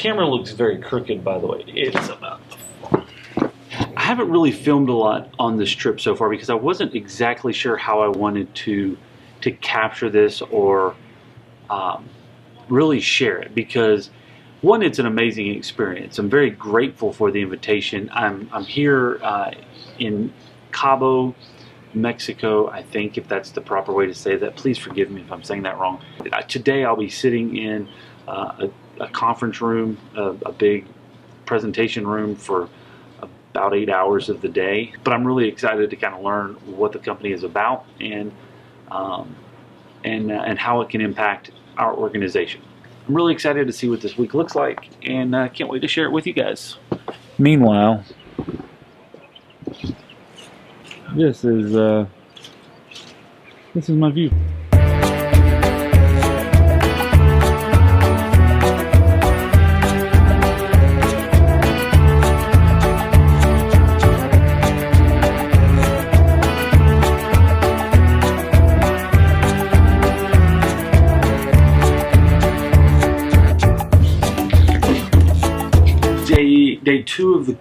camera looks very crooked, by the way. It's about to fall. I haven't really filmed a lot on this trip so far because I wasn't exactly sure how I wanted to capture this or really share it, because one, it's an amazing experience. I'm very grateful for the invitation. I'm here in Cabo, Mexico, I think, if that's the proper way to say that. Please forgive me if I'm saying that wrong. Today I'll be sitting in a conference room, a big presentation room for about 8 hours of the day. But I'm really excited to kind of learn what the company is about and how it can impact our organization. I'm really excited to see what this week looks like, and can't wait to share it with you guys. Meanwhile, this is my view. Day two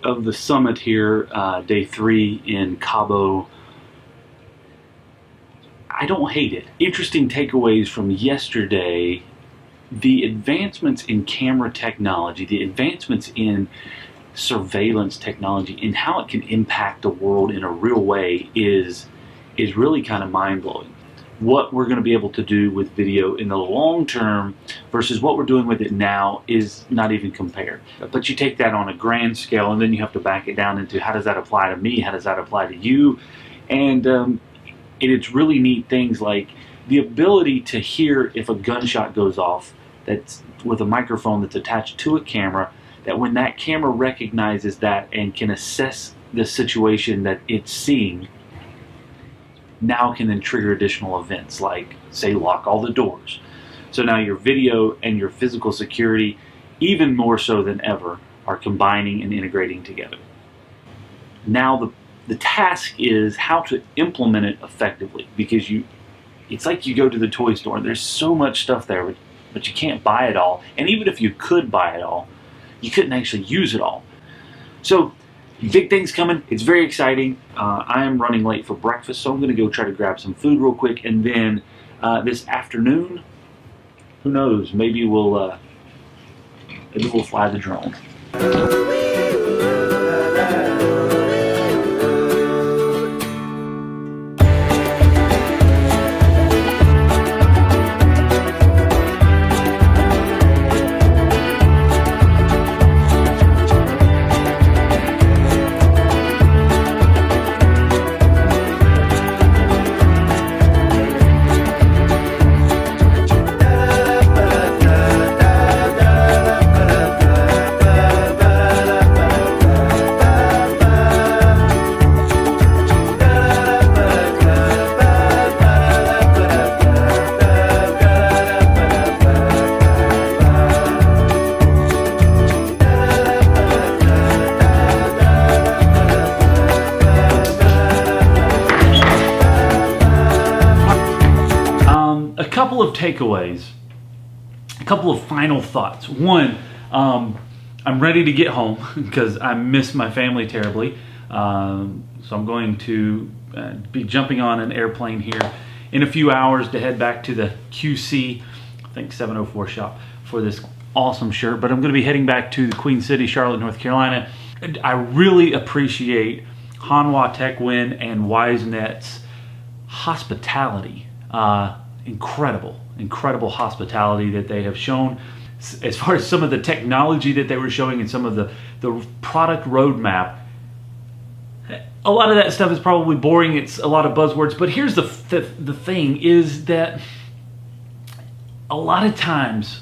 of the summit here, day 3 in Cabo. I don't hate it. Interesting takeaways from yesterday: the advancements in camera technology, the advancements in surveillance technology, and how it can impact the world in a real way is really kind of mind-blowing. What we're going to be able to do with video in the long term versus what we're doing with it now is not even compared. But you take that on a grand scale, and then you have to back it down into how does that apply to me, how does that apply to you, and it's really neat things like the ability to hear if a gunshot goes off that's with a microphone that's attached to a camera, that when that camera recognizes that and can assess the situation that it's seeing, now can then trigger additional events like, say, lock all the doors. So now your video and your physical security, even more so than ever, are combining and integrating together. Now the task is how to implement it effectively, because it's like you go to the toy store, there's so much stuff there, but you can't buy it all. And even if you could buy it all, you couldn't actually use it all. So big things coming. It's very exciting. I am running late for breakfast, so I'm going to go try to grab some food real quick, and then this afternoon, who knows? Maybe we'll fly the drone. Couple of takeaways, a couple of final thoughts. One, I'm ready to get home because I miss my family terribly. So I'm going to be jumping on an airplane here in a few hours to head back to the QC, I think 704 shop, for this awesome shirt. But I'm going to be heading back to the Queen City, Charlotte, North Carolina. I really appreciate Hanwha, Techwin, and WiseNet's hospitality. Incredible hospitality that they have shown as far as some of the technology that they were showing and some of the product roadmap. A lot of that stuff is probably boring. It's a lot of buzzwords, but here's the thing is that a lot of times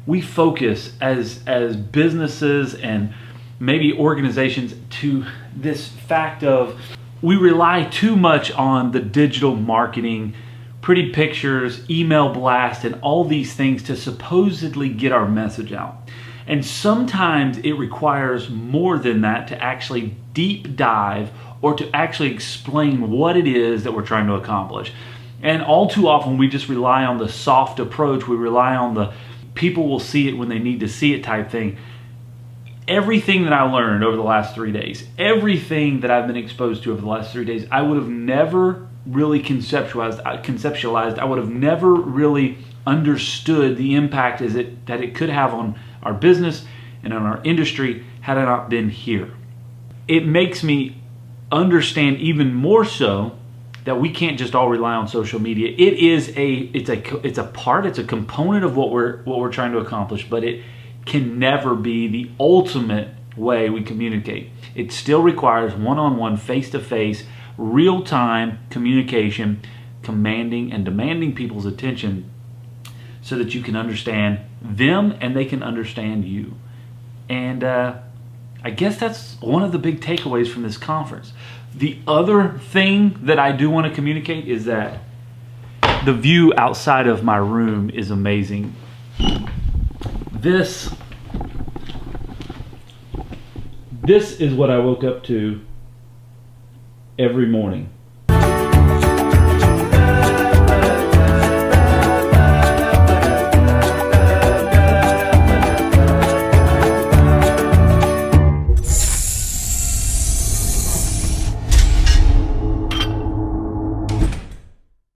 we focus as businesses and maybe organizations to this fact of we rely too much on the digital marketing, pretty pictures, email blast, and all these things to supposedly get our message out. And sometimes it requires more than that to actually deep dive or to actually explain what it is that we're trying to accomplish. And all too often we just rely on the soft approach. We rely on the people will see it when they need to see it type thing. Everything that I learned over the last 3 days, everything that I've been exposed to over the last 3 days, I would have never really conceptualized. I would have never really understood the impact that it could have on our business and on our industry had I not been here. It makes me understand even more so that we can't just all rely on social media. It's a component of what we're trying to accomplish, but it can never be the ultimate way we communicate. It still requires one-on-one, face-to-face, real-time communication, commanding and demanding people's attention so that you can understand them and they can understand you. And I guess that's one of the big takeaways from this conference. The other thing that I do want to communicate is that the view outside of my room is amazing. This is what I woke up to every morning.